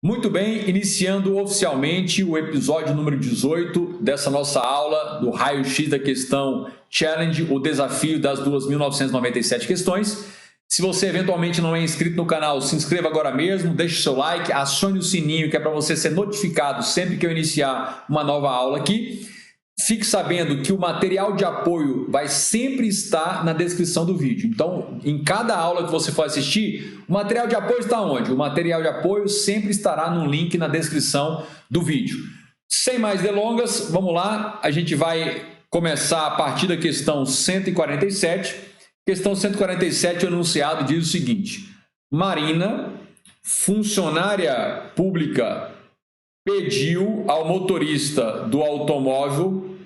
Muito bem, iniciando oficialmente o episódio número 18 dessa nossa aula do raio-x da questão Challenge, o desafio das 2.997 questões. Se você eventualmente não é inscrito no canal, se inscreva agora mesmo, deixe o seu like, acione o sininho que é para você ser notificado sempre que eu iniciar uma nova aula aqui. Fique sabendo que o material de apoio vai sempre estar na descrição do vídeo. Então, em cada aula que você for assistir, o material de apoio está onde? O material de apoio sempre estará no link na descrição do vídeo. Sem mais delongas, vamos lá. A gente vai começar a partir da questão 147. Questão 147, o enunciado diz o seguinte: Marina, funcionária pública, pediu ao motorista do automóvel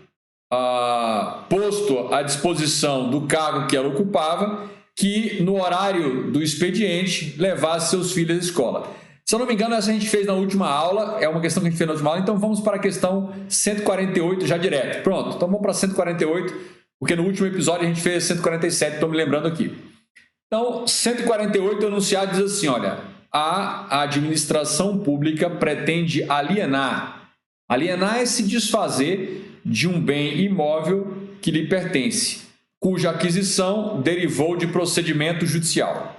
posto à disposição do cargo que ela ocupava que no horário do expediente levasse seus filhos à escola. Se eu não me engano, essa a gente fez na última aula, é uma questão que a gente fez na última aula, então vamos para a questão 148 já direto. Pronto, então vamos para 148, porque no último episódio a gente fez 147, estou me lembrando aqui. Então, 148, o enunciado diz assim, olha: a administração pública pretende alienar. Alienar é se desfazer de um bem imóvel que lhe pertence, cuja aquisição derivou de procedimento judicial.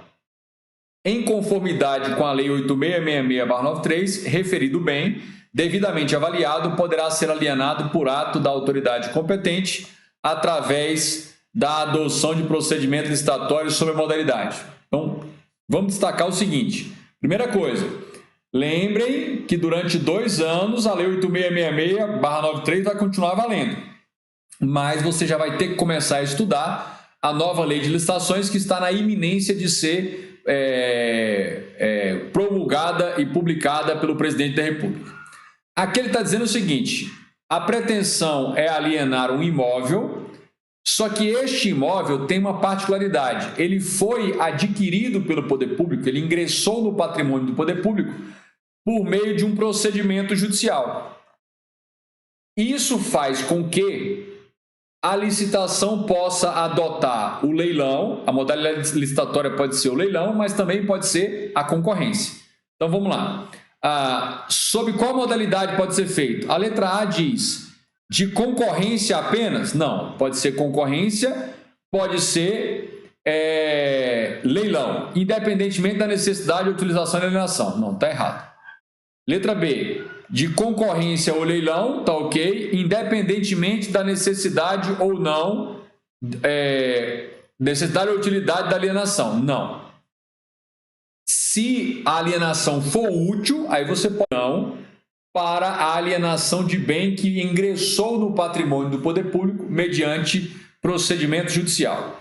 Em conformidade com a Lei 8666/93, referido bem, devidamente avaliado, poderá ser alienado por ato da autoridade competente através da adoção de procedimento licitatório sobre a modalidade. Então, vamos destacar o seguinte. Primeira coisa, lembrem que durante 2 anos a Lei 8666/93 vai continuar valendo, mas você já vai ter que começar a estudar a nova Lei de Licitações que está na iminência de ser promulgada e publicada pelo Presidente da República. Aqui ele está dizendo o seguinte: a pretensão é alienar um imóvel, só que este imóvel tem uma particularidade. Ele foi adquirido pelo poder público, ele ingressou no patrimônio do poder público por meio de um procedimento judicial. Isso faz com que a licitação possa adotar o leilão. A modalidade licitatória pode ser o leilão, mas também pode ser a concorrência. Então vamos lá. Sob qual modalidade pode ser feito? A letra A diz: de concorrência apenas? Não, pode ser concorrência, pode ser leilão, independentemente da necessidade de utilização e alienação. Não, está errado. Letra B, de concorrência ou leilão, está ok, independentemente da necessidade ou não, necessidade ou utilidade da alienação. Não. Se a alienação for útil, aí você pode não, para a alienação de bem que ingressou no patrimônio do poder público mediante procedimento judicial.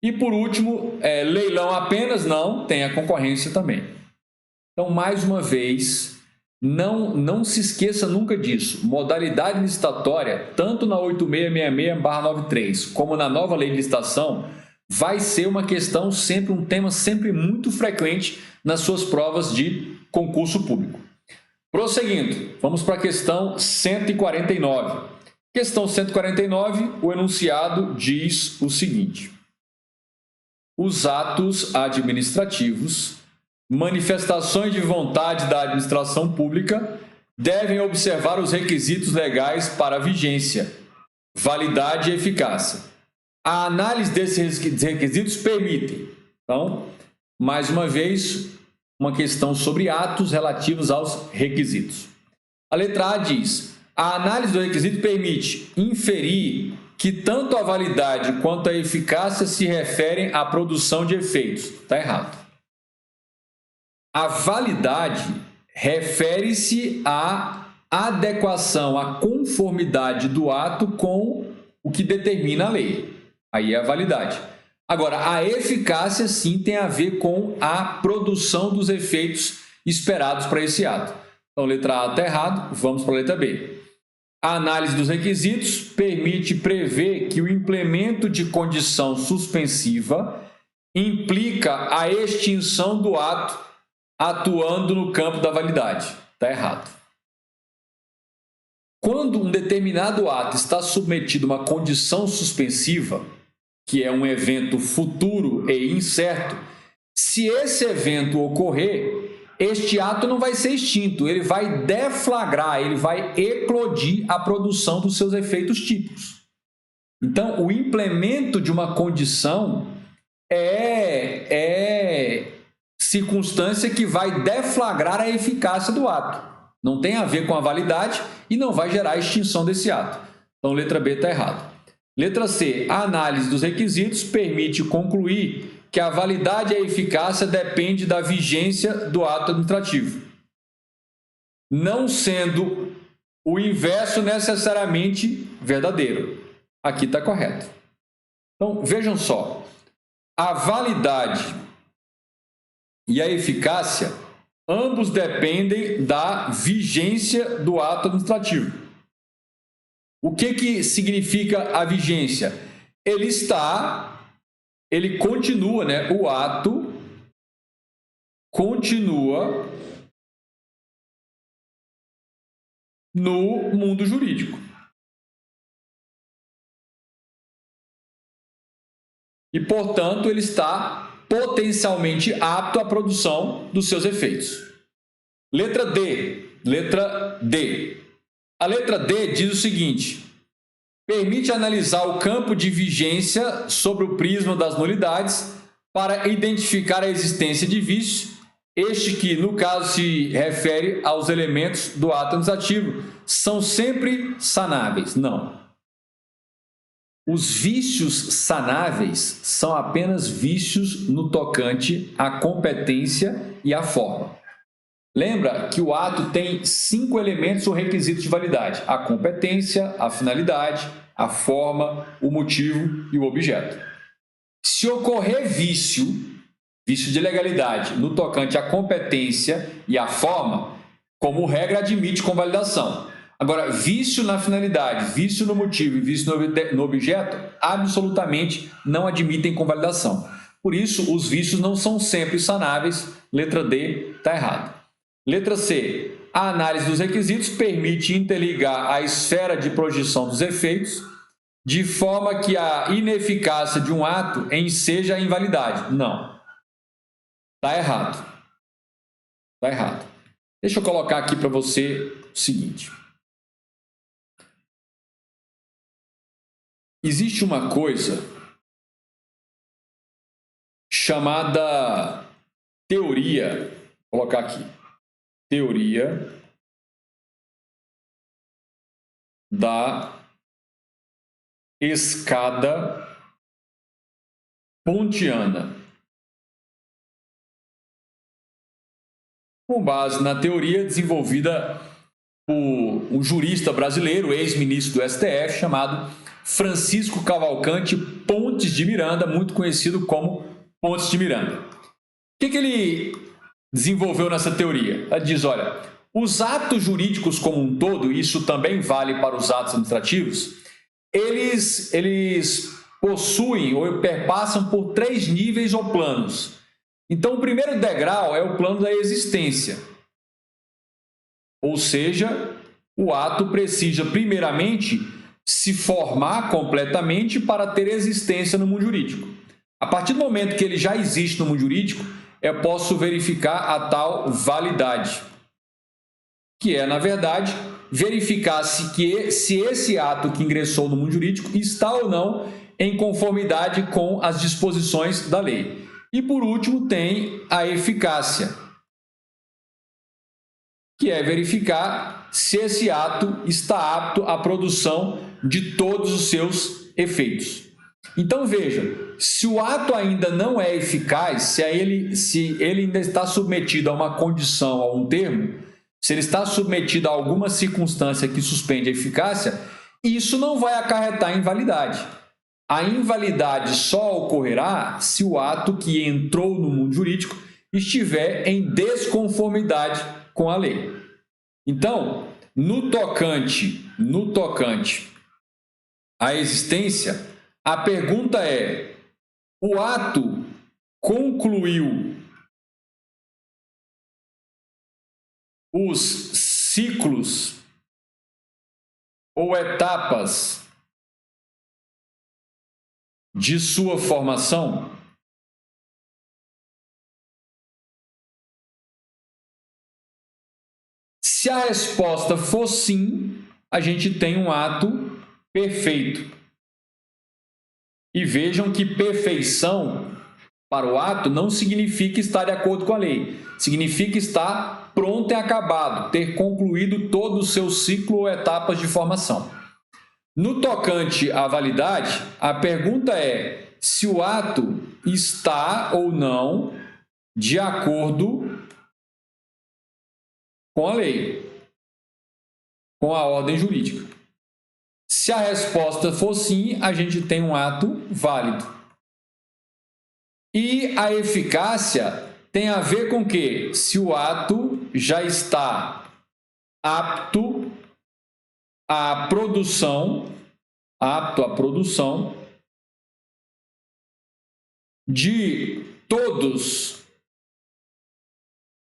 E por último, leilão apenas? Não, tem a concorrência também. Então, mais uma vez, não se esqueça nunca disso. Modalidade licitatória, tanto na 8666/93 como na nova lei de licitação, vai ser uma questão sempre, um tema sempre muito frequente nas suas provas de concurso público. Prosseguindo, vamos para a questão 149. Questão 149, o enunciado diz o seguinte: os atos administrativos, manifestações de vontade da administração pública, devem observar os requisitos legais para vigência, validade e eficácia. A análise desses requisitos permite. Então, mais uma vez, uma questão sobre atos relativos aos requisitos. A letra A diz: a análise do requisito permite inferir que tanto a validade quanto a eficácia se referem à produção de efeitos. Está errado. A validade refere-se à adequação, à conformidade do ato com o que determina a lei. Aí é a validade. Agora, a eficácia sim tem a ver com a produção dos efeitos esperados para esse ato. Então, letra A está errado, vamos para a letra B. A análise dos requisitos permite prever que o implemento de condição suspensiva implica a extinção do ato atuando no campo da validade. Está errado. Quando um determinado ato está submetido a uma condição suspensiva, que é um evento futuro e incerto, se esse evento ocorrer, este ato não vai ser extinto, ele vai deflagrar, ele vai eclodir a produção dos seus efeitos típicos. Então, o implemento de uma condição é circunstância que vai deflagrar a eficácia do ato. Não tem a ver com a validade e não vai gerar a extinção desse ato. Então, letra B está errada. Letra C, a análise dos requisitos permite concluir que a validade e a eficácia depende da vigência do ato administrativo, não sendo o inverso necessariamente verdadeiro. Aqui está correto. Então, vejam só, a validade e a eficácia, ambos dependem da vigência do ato administrativo. O que significa a vigência? Ele continua, né? O ato continua no mundo jurídico. E, portanto, ele está potencialmente apto à produção dos seus efeitos. Letra D. A letra D diz o seguinte: permite analisar o campo de vigência sobre o prisma das nulidades para identificar a existência de vício, este que, no caso, se refere aos elementos do ato administrativo, são sempre sanáveis. Não. Os vícios sanáveis são apenas vícios no tocante à competência e à forma. Lembra que o ato tem 5 elementos ou requisitos de validade: a competência, a finalidade, a forma, o motivo e o objeto. Se ocorrer vício de legalidade no tocante à competência e à forma, como regra, admite convalidação. Agora, vício na finalidade, vício no motivo e vício no objeto, absolutamente não admitem convalidação. Por isso, os vícios não são sempre sanáveis. Letra D está errado. Letra C. A análise dos requisitos permite interligar a esfera de projeção dos efeitos de forma que a ineficácia de um ato enseja a invalidade. Não. Está errado. Está errado. Deixa eu colocar aqui para você o seguinte. Existe uma coisa chamada teoria, vou colocar aqui, teoria da escada pontiana. Com base na teoria desenvolvida por um jurista brasileiro, ex-ministro do STF, chamado Francisco Cavalcante Pontes de Miranda, muito conhecido como Pontes de Miranda. O que ele desenvolveu nessa teoria? Ele diz, olha, os atos jurídicos como um todo, isso também vale para os atos administrativos, eles possuem ou perpassam por 3 níveis ou planos. Então, o primeiro degrau é o plano da existência. Ou seja, o ato precisa, primeiramente, se formar completamente para ter existência no mundo jurídico. A partir do momento que ele já existe no mundo jurídico, eu posso verificar a tal validade, que é, na verdade, verificar se esse ato que ingressou no mundo jurídico está ou não em conformidade com as disposições da lei. E, por último, tem a eficácia, que é verificar se esse ato está apto à produção de todos os seus efeitos. Então, veja, se o ato ainda não é eficaz, se ele ainda está submetido a uma condição, a um termo, se ele está submetido a alguma circunstância que suspende a eficácia, isso não vai acarretar invalidade. A invalidade só ocorrerá se o ato que entrou no mundo jurídico estiver em desconformidade com a lei. Então, no tocante à existência, a pergunta é: o ato concluiu os ciclos ou etapas de sua formação? Se a resposta for sim, a gente tem um ato perfeito. E vejam que perfeição para o ato não significa estar de acordo com a lei. Significa estar pronto e acabado, ter concluído todo o seu ciclo ou etapas de formação. No tocante à validade, a pergunta é se o ato está ou não de acordo com a lei, com a ordem jurídica. Se a resposta for sim, a gente tem um ato válido. E a eficácia tem a ver com que se o ato já está apto à produção de todos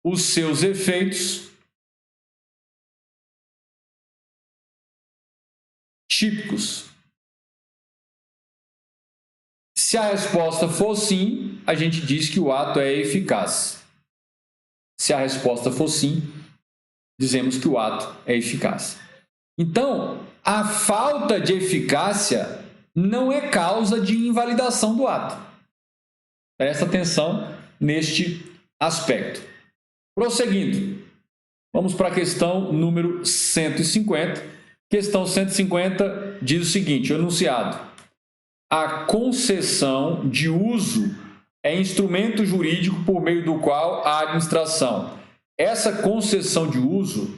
os seus efeitos típicos. Se a resposta for sim, a gente diz que o ato é eficaz. Se a resposta for sim, dizemos que o ato é eficaz. Então, a falta de eficácia não é causa de invalidação do ato. Presta atenção neste aspecto. Prosseguindo, vamos para a questão número 150. Questão 150 diz o seguinte, o enunciado: a concessão de uso é instrumento jurídico por meio do qual a administração. Essa concessão de uso,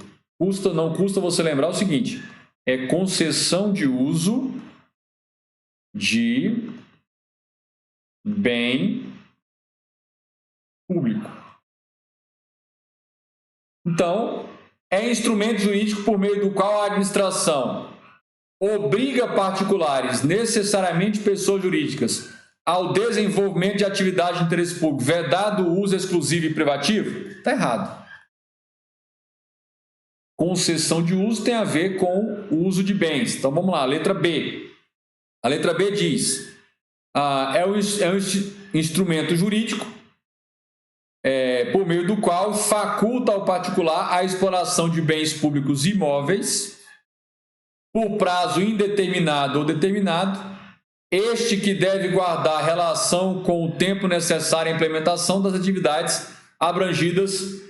não custa você lembrar o seguinte, é concessão de uso de bem público. Então, é instrumento jurídico por meio do qual a administração obriga particulares, necessariamente pessoas jurídicas, ao desenvolvimento de atividade de interesse público, vedado o uso exclusivo e privativo? Está errado. Concessão de uso tem a ver com o uso de bens. Então, vamos lá, letra B. A letra B diz, é um instrumento jurídico por meio do qual faculta ao particular a exploração de bens públicos imóveis por prazo indeterminado ou determinado, este que deve guardar relação com o tempo necessário à implementação das atividades abrangidas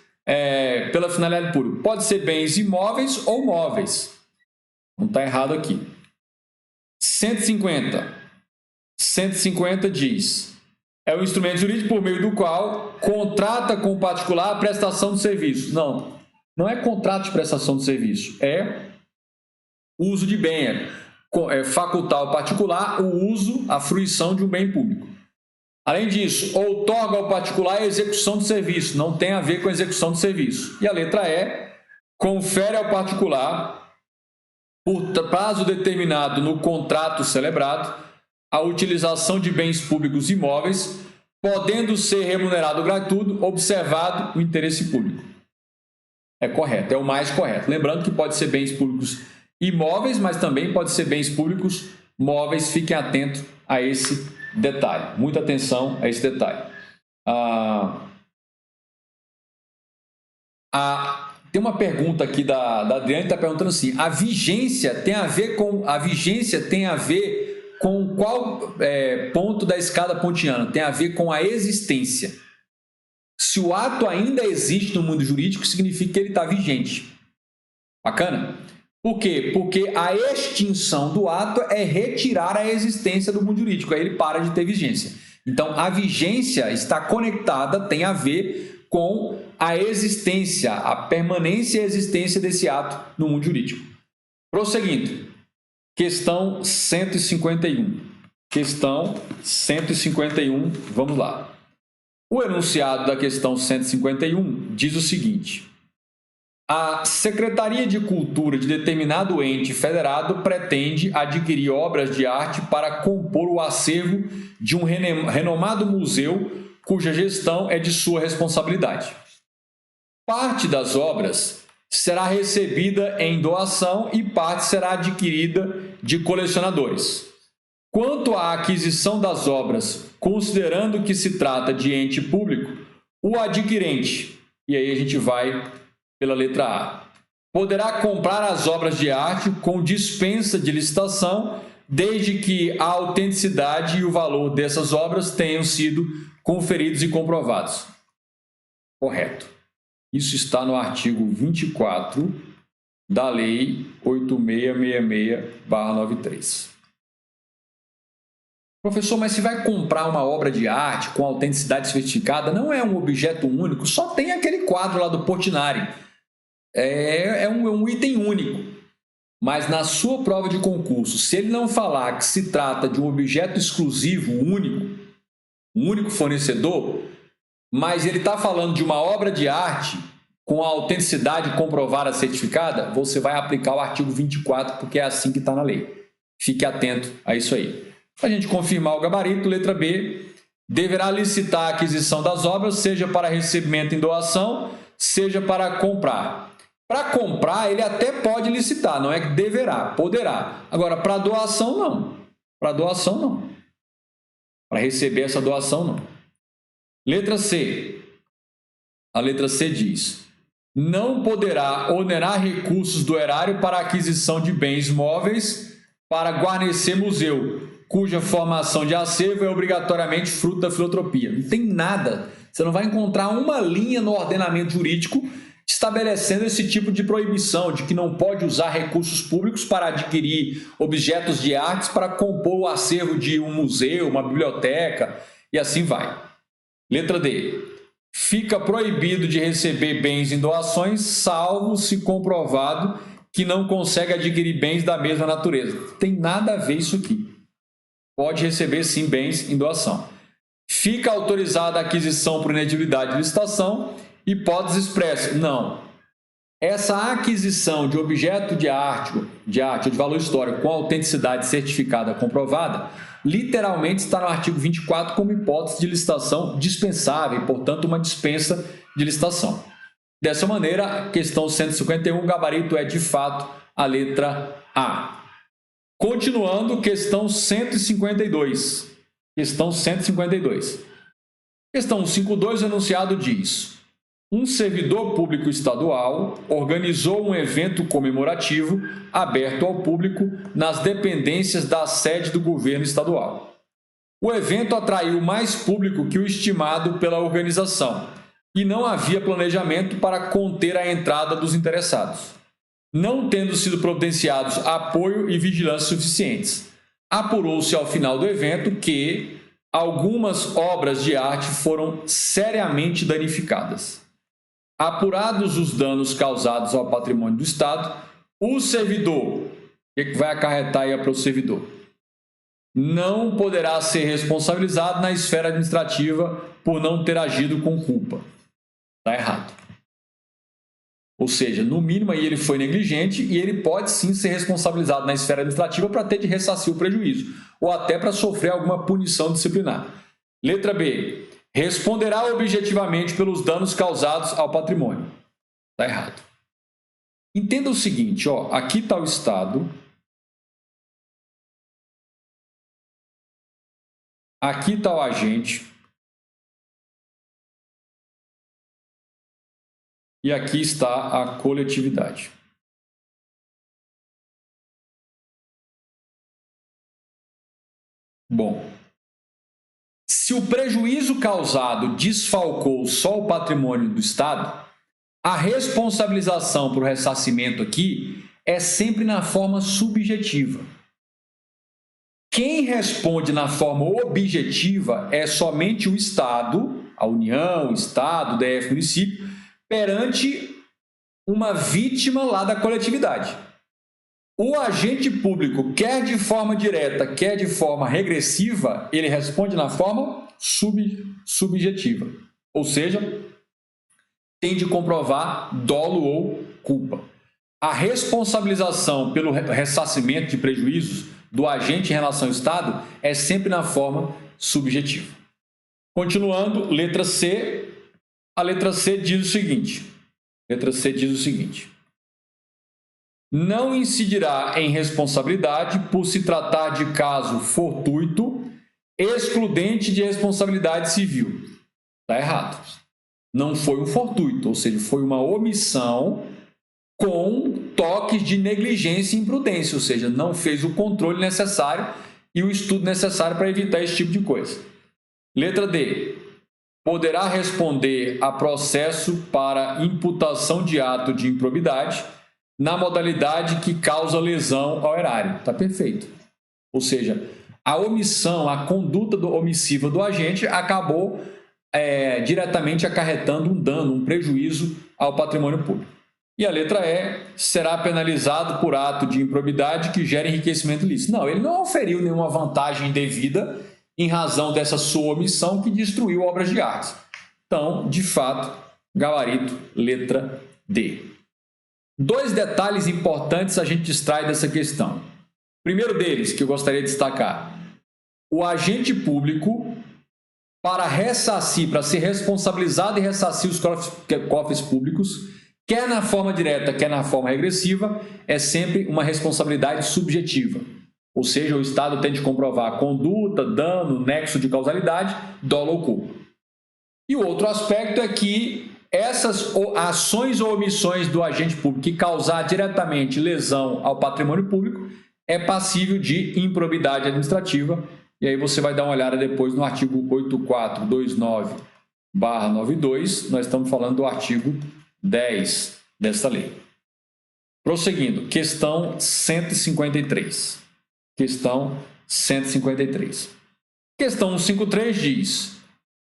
pela finalidade pública. Pode ser bens imóveis ou móveis. Não está errado aqui. 150 diz, é o instrumento jurídico por meio do qual contrata com o particular a prestação de serviço. Não, não é contrato de prestação de serviço, é uso de bem, é facultar ao particular o uso, a fruição de um bem público. Além disso, outorga ao particular a execução de serviço, não tem a ver com a execução de serviço. E a letra E, confere ao particular, por prazo determinado no contrato celebrado, a utilização de bens públicos imóveis, podendo ser remunerado gratuito, observado o interesse público. É correto, é o mais correto. Lembrando que pode ser bens públicos imóveis, mas também pode ser bens públicos móveis. Fiquem atentos a esse detalhe. Muita atenção a esse detalhe. Tem uma pergunta aqui da Adriane, está perguntando assim, a vigência tem a ver com qual ponto da escada pontiana? Tem a ver com a existência. Se o ato ainda existe no mundo jurídico, significa que ele está vigente. Bacana? Por quê? Porque a extinção do ato é retirar a existência do mundo jurídico, aí ele para de ter vigência. Então, a vigência está conectada, tem a ver com a existência, a permanência e a existência desse ato no mundo jurídico. Prosseguindo, questão 151. Questão 151, vamos lá. O enunciado da questão 151 diz o seguinte: a Secretaria de Cultura de determinado ente federado pretende adquirir obras de arte para compor o acervo de um renomado museu cuja gestão é de sua responsabilidade. Parte das obras será recebida em doação e parte será adquirida de colecionadores. Quanto à aquisição das obras, considerando que se trata de ente público, o adquirente, e aí a gente vai pela letra A, poderá comprar as obras de arte com dispensa de licitação, desde que a autenticidade e o valor dessas obras tenham sido conferidos e comprovados. Correto. Isso está no artigo 24 da Lei 8666/93. Professor, mas se vai comprar uma obra de arte com autenticidade certificada, não é um objeto único, só tem aquele quadro lá do Portinari. É um item único. Mas na sua prova de concurso, se ele não falar que se trata de um objeto exclusivo, único, um único fornecedor, mas ele está falando de uma obra de arte com a autenticidade comprovada certificada, você vai aplicar o artigo 24, porque é assim que está na lei. Fique atento a isso aí. Para a gente confirmar o gabarito, letra B, deverá licitar a aquisição das obras, seja para recebimento em doação, seja para comprar. Para comprar, ele até pode licitar, não é que deverá, poderá. Agora, para doação, não. Para doação, não. Para receber essa doação, não. Letra C. A letra C diz: não poderá onerar recursos do erário para aquisição de bens móveis para guarnecer museu, cuja formação de acervo é obrigatoriamente fruto da filantropia. Não tem nada. Você não vai encontrar uma linha no ordenamento jurídico estabelecendo esse tipo de proibição, de que não pode usar recursos públicos para adquirir objetos de artes para compor o acervo de um museu, uma biblioteca, e assim vai. Letra D. Fica proibido de receber bens em doações, salvo se comprovado que não consegue adquirir bens da mesma natureza. Não tem nada a ver isso aqui. Pode receber, sim, bens em doação. Fica autorizada a aquisição por inedibilidade de licitação. Hipótese expressa: não. Essa aquisição de objeto de arte ou de valor histórico com autenticidade certificada comprovada, literalmente está no artigo 24 como hipótese de licitação dispensável, e, portanto, uma dispensa de licitação. Dessa maneira, questão 151, o gabarito é, de fato, a letra A. Continuando, questão 152. Questão 152. Questão 152, o enunciado diz: um servidor público estadual organizou um evento comemorativo aberto ao público nas dependências da sede do governo estadual. O evento atraiu mais público que o estimado pela organização e não havia planejamento para conter a entrada dos interessados, não tendo sido providenciados apoio e vigilância suficientes. Apurou-se ao final do evento que algumas obras de arte foram seriamente danificadas. Apurados os danos causados ao patrimônio do Estado, o servidor, o que vai acarretar aí para o servidor? Não poderá ser responsabilizado na esfera administrativa por não ter agido com culpa. Está errado. Ou seja, no mínimo aí ele foi negligente e ele pode sim ser responsabilizado na esfera administrativa para ter de ressarcir o prejuízo ou até para sofrer alguma punição disciplinar. Letra B. Responderá objetivamente pelos danos causados ao patrimônio. Está errado. Entenda o seguinte, ó, aqui está o Estado, aqui está o agente e aqui está a coletividade. Bom, se o prejuízo causado desfalcou só o patrimônio do Estado, a responsabilização por ressarcimento aqui é sempre na forma subjetiva. Quem responde na forma objetiva é somente o Estado, a União, o Estado, o DF, município, perante uma vítima lá da coletividade. O agente público, quer de forma direta, quer de forma regressiva, ele responde na forma subjetiva. Ou seja, tem de comprovar dolo ou culpa. A responsabilização pelo ressarcimento de prejuízos do agente em relação ao Estado é sempre na forma subjetiva. Continuando, letra C. A letra C diz o seguinte. Letra C diz o seguinte: não incidirá em responsabilidade por se tratar de caso fortuito, excludente de responsabilidade civil. Está errado. Não foi um fortuito, ou seja, foi uma omissão com toques de negligência e imprudência, ou seja, não fez o controle necessário e o estudo necessário para evitar esse tipo de coisa. Letra D. Poderá responder a processo para imputação de ato de improbidade na modalidade que causa lesão ao erário. Está perfeito. Ou seja, a omissão, a conduta omissiva do agente acabou diretamente acarretando um dano, um prejuízo ao patrimônio público. E a letra E, será penalizado por ato de improbidade que gera enriquecimento ilícito. Não, ele não oferiu nenhuma vantagem indevida em razão dessa sua omissão que destruiu obras de arte. Então, de fato, gabarito, letra D. 2 detalhes importantes a gente extrai dessa questão. Primeiro deles, que eu gostaria de destacar, o agente público, para ressarcir, para ser responsabilizado e ressarcir os cofres públicos, quer na forma direta, quer na forma regressiva, é sempre uma responsabilidade subjetiva. Ou seja, o Estado tem de comprovar conduta, dano, nexo de causalidade, dolo ou culpa. E o outro aspecto é que essas ações ou omissões do agente público que causar diretamente lesão ao patrimônio público é passível de improbidade administrativa. E aí você vai dar uma olhada depois no artigo 8429/92, nós estamos falando do artigo 10 desta lei. Prosseguindo, questão 153. Questão 153. Questão 153 diz: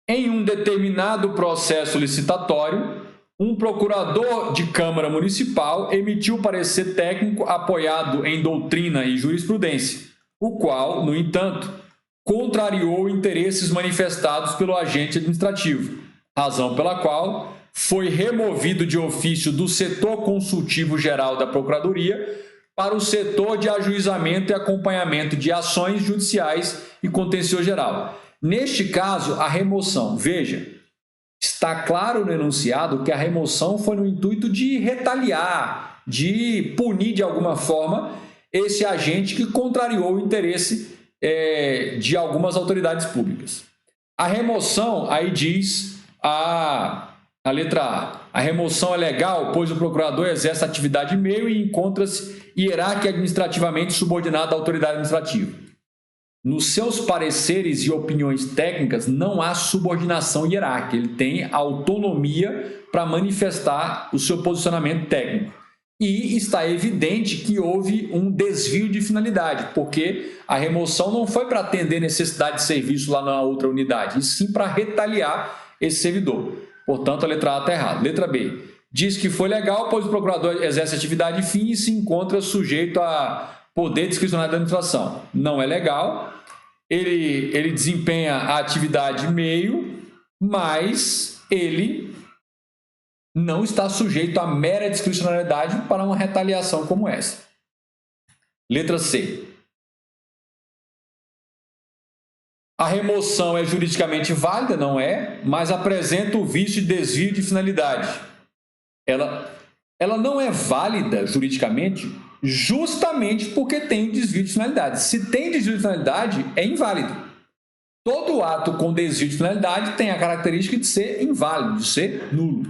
em um determinado processo licitatório, um procurador de Câmara Municipal emitiu parecer técnico apoiado em doutrina e jurisprudência, o qual, no entanto, contrariou interesses manifestados pelo agente administrativo, razão pela qual foi removido de ofício do setor consultivo geral da Procuradoria para o setor de ajuizamento e acompanhamento de ações judiciais e contencioso geral. Neste caso, a remoção, veja, está claro no enunciado que a remoção foi no intuito de retaliar, de punir de alguma forma esse agente que contrariou o interesse de algumas autoridades públicas. A remoção, aí diz a letra A. A remoção é legal, pois o procurador exerce atividade meio e encontra-se hierárquica administrativamente subordinado à autoridade administrativa. Nos seus pareceres e opiniões técnicas, não há subordinação hierárquica. Ele tem autonomia para manifestar o seu posicionamento técnico. E está evidente que houve um desvio de finalidade, porque a remoção não foi para atender necessidade de serviço lá na outra unidade, e sim para retaliar esse servidor. Portanto, a letra A está errada. Letra B. Diz que foi legal, pois o procurador exerce atividade fim e se encontra sujeito a poder discricionário da administração. Não é legal. Ele desempenha a atividade meio, mas ele não está sujeito a mera discricionariedade para uma retaliação como essa. Letra C. A remoção é juridicamente válida, não é, mas apresenta o vício de desvio de finalidade. Ela não é válida juridicamente justamente porque tem desvio de finalidade. Se tem desvio de finalidade, é inválido. Todo ato com desvio de finalidade tem a característica de ser inválido, de ser nulo.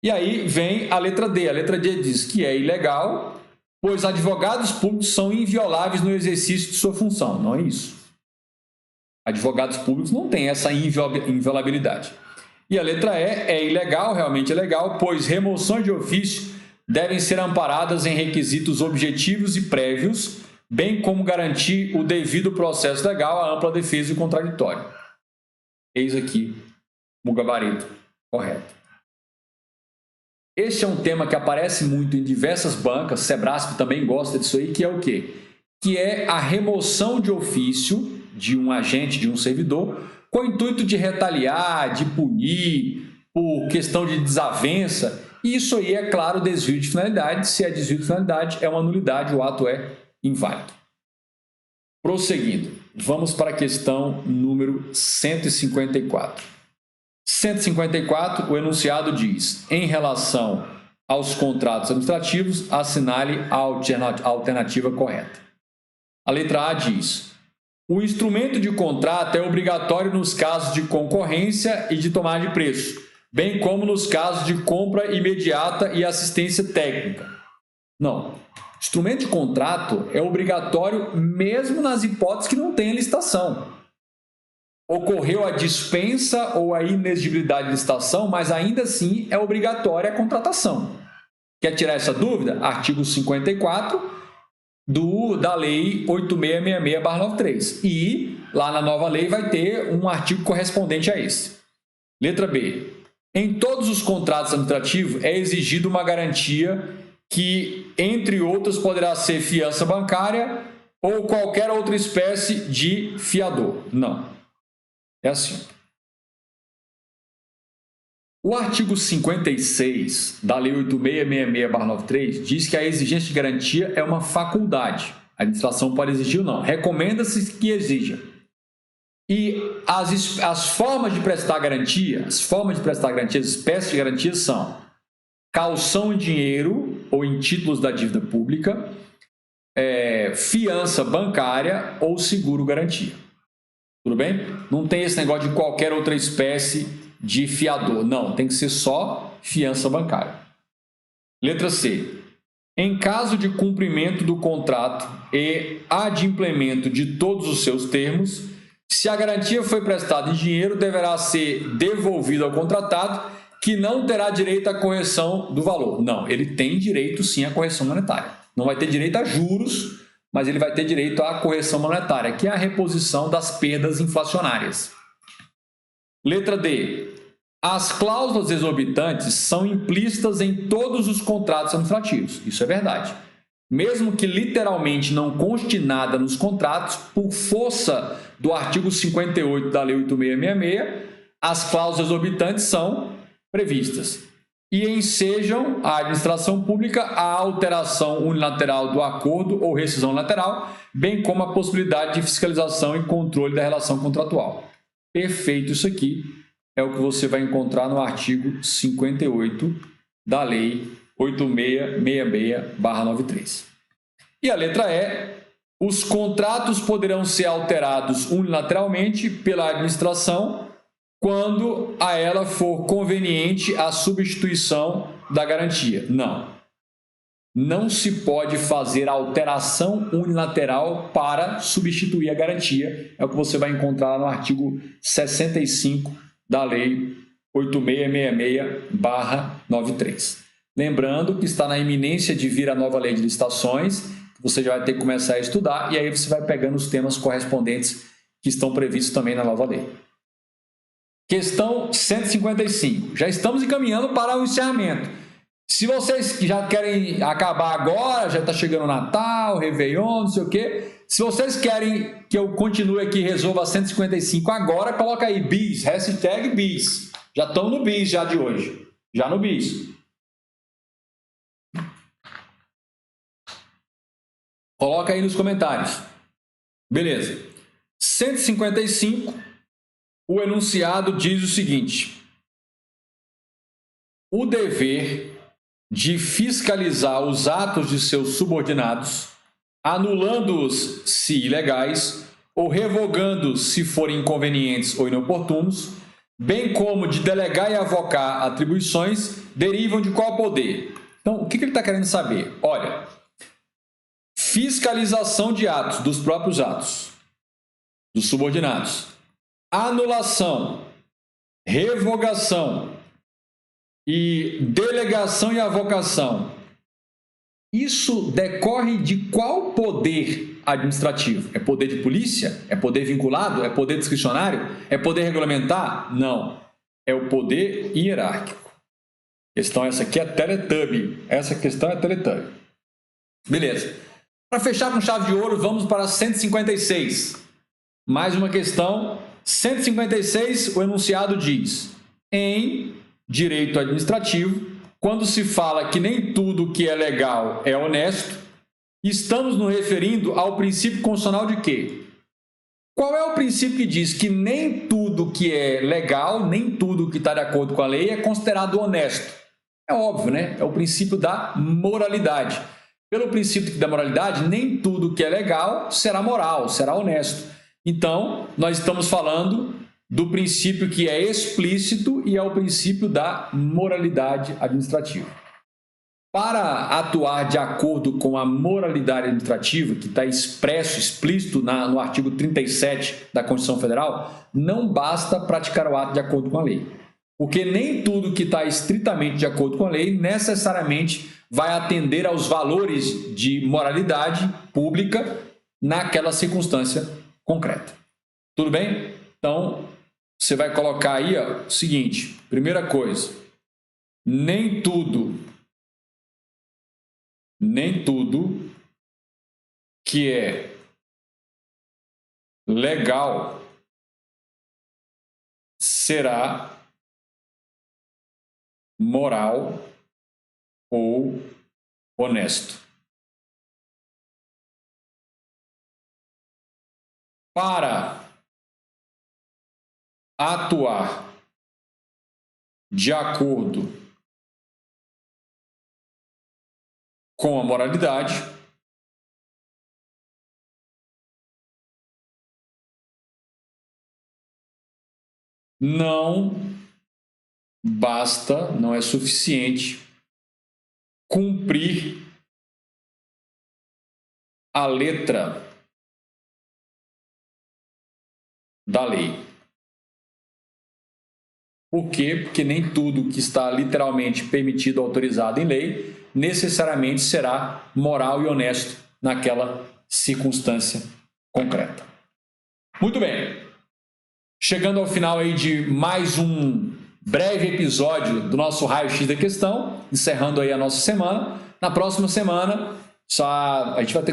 E aí vem a letra D. A letra D diz que é ilegal, pois advogados públicos são invioláveis no exercício de sua função. Não é isso. Advogados públicos não têm essa inviolabilidade. E a letra E é ilegal, realmente é legal, pois remoções de ofício devem ser amparadas em requisitos objetivos e prévios, bem como garantir o devido processo legal, a ampla defesa e contraditório. Eis aqui o gabarito correto. Este é um tema que aparece muito em diversas bancas, Sebrasp também gosta disso aí, que é o quê? Que é a remoção de ofício de um agente, de um servidor, com o intuito de retaliar, de punir, por questão de desavença. E isso aí é, claro, desvio de finalidade. Se é desvio de finalidade, é uma nulidade, o ato é inválido. Prosseguindo, vamos para a questão número 154. 154, o enunciado diz: em relação aos contratos administrativos, assinale a alternativa correta. A letra A diz: o instrumento de contrato é obrigatório nos casos de concorrência e de tomada de preço, bem como nos casos de compra imediata e assistência técnica. Não. Instrumento de contrato é obrigatório mesmo nas hipóteses que não tem licitação. Ocorreu a dispensa ou a inexigibilidade de licitação, mas ainda assim é obrigatória a contratação. Quer tirar essa dúvida? Artigo 54 da Lei 8666/93. E lá na nova lei vai ter um artigo correspondente a esse. Letra B. Em todos os contratos administrativos é exigida uma garantia que, entre outras, poderá ser fiança bancária ou qualquer outra espécie de fiador. Não. É assim. O artigo 56 da Lei 8666/93 diz que a exigência de garantia é uma faculdade. A administração pode exigir ou não. Recomenda-se que exija. E as formas de prestar garantia, as espécies de garantia são caução em dinheiro ou em títulos da dívida pública, fiança bancária ou seguro-garantia. Tudo bem? Não tem esse negócio de qualquer outra espécie de fiador. Não, tem que ser só fiança bancária. Letra C. Em caso de cumprimento do contrato e adimplemento de todos os seus termos, se a garantia foi prestada em dinheiro, deverá ser devolvido ao contratado, que não terá direito à correção do valor. Não, ele tem direito sim à correção monetária. Não vai ter direito a juros, mas ele vai ter direito à correção monetária, que é a reposição das perdas inflacionárias. Letra D. As cláusulas exorbitantes são implícitas em todos os contratos administrativos. Isso é verdade. Mesmo que literalmente não conste nada nos contratos, por força do artigo 58 da Lei 8666, as cláusulas exorbitantes são previstas. E ensejam à administração pública a alteração unilateral do acordo ou rescisão lateral, bem como a possibilidade de fiscalização e controle da relação contratual. Perfeito, isso aqui é o que você vai encontrar no artigo 58 da Lei 8666/93. E a letra E. Os contratos poderão ser alterados unilateralmente pela administração quando a ela for conveniente a substituição da garantia. Não. Não se pode fazer alteração unilateral para substituir a garantia. É o que você vai encontrar no artigo 65 da Lei 8666/93. Lembrando que está na iminência de vir a nova lei de licitações, você já vai ter que começar a estudar e aí você vai pegando os temas correspondentes que estão previstos também na nova lei. Questão 155. Já estamos encaminhando para o encerramento. Se vocês já querem acabar agora, já está chegando o Natal, Réveillon, não sei o quê. Se vocês querem que eu continue aqui e resolva a 155 agora, coloca aí BIS, hashtag BIS. Já estão no BIS já de hoje. Já no BIS. Coloca aí nos comentários. Beleza. 155, o enunciado diz o seguinte: o dever de fiscalizar os atos de seus subordinados, anulando-os se ilegais ou revogando-os se forem inconvenientes ou inoportunos, bem como de delegar e avocar atribuições, derivam de qual poder? Então, o que ele está querendo saber? Olha, fiscalização de atos, dos próprios atos, dos subordinados, anulação, revogação e delegação e avocação. Isso decorre de qual poder administrativo? É poder de polícia? É poder vinculado? É poder discricionário? É poder regulamentar? Não. É o poder hierárquico. Questão essa aqui é Teletubby. Essa questão é Teletubby. Beleza. Para fechar com chave de ouro, vamos para 156. Mais uma questão. 156, o enunciado diz: em direito administrativo, quando se fala que nem tudo que é legal é honesto, estamos nos referindo ao princípio constitucional de quê? Qual é o princípio que diz que nem tudo que é legal, nem tudo que está de acordo com a lei é considerado honesto? É óbvio, né? É o princípio da moralidade. Pelo princípio da moralidade, nem tudo que é legal será moral, será honesto. Então, nós estamos falando do princípio que é explícito e é o princípio da moralidade administrativa. Para atuar de acordo com a moralidade administrativa, que está explícito no artigo 37 da Constituição Federal, não basta praticar o ato de acordo com a lei. Porque nem tudo que está estritamente de acordo com a lei necessariamente vai atender aos valores de moralidade pública naquela circunstância concreta. Tudo bem? Então, você vai colocar aí o seguinte, primeira coisa, nem tudo que é legal será moral ou honesto. Para atuar de acordo com a moralidade, não basta, não é suficiente cumprir a letra da lei. Por quê? Porque nem tudo que está literalmente permitido ou autorizado em lei necessariamente será moral e honesto naquela circunstância concreta. Muito bem. Chegando ao final aí de mais um breve episódio do nosso raio-x da questão, encerrando aí a nossa semana. Na próxima semana, a gente vai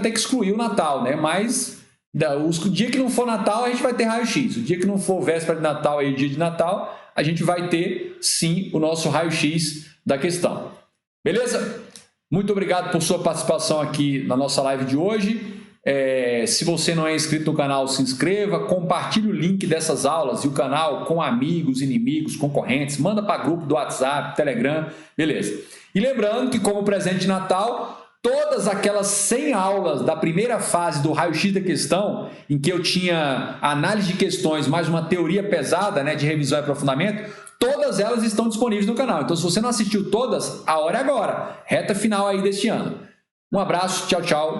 ter que excluir o Natal, né? Mas o dia que não for Natal, a gente vai ter raio-x. O dia que não for véspera de Natal, aí dia de Natal, a gente vai ter sim o nosso raio-x da questão. Beleza? Muito obrigado por sua participação aqui na nossa live de hoje. Se você não é inscrito no canal, se inscreva, compartilhe o link dessas aulas e o canal com amigos, inimigos, concorrentes, manda para grupo do WhatsApp, Telegram, beleza. E lembrando que como presente de Natal, todas aquelas 100 aulas da primeira fase do raio-x da questão, em que eu tinha análise de questões mais uma teoria pesada, né, de revisão e aprofundamento, todas elas estão disponíveis no canal. Então, se você não assistiu todas, a hora é agora, reta final aí deste ano. Um abraço, tchau, tchau.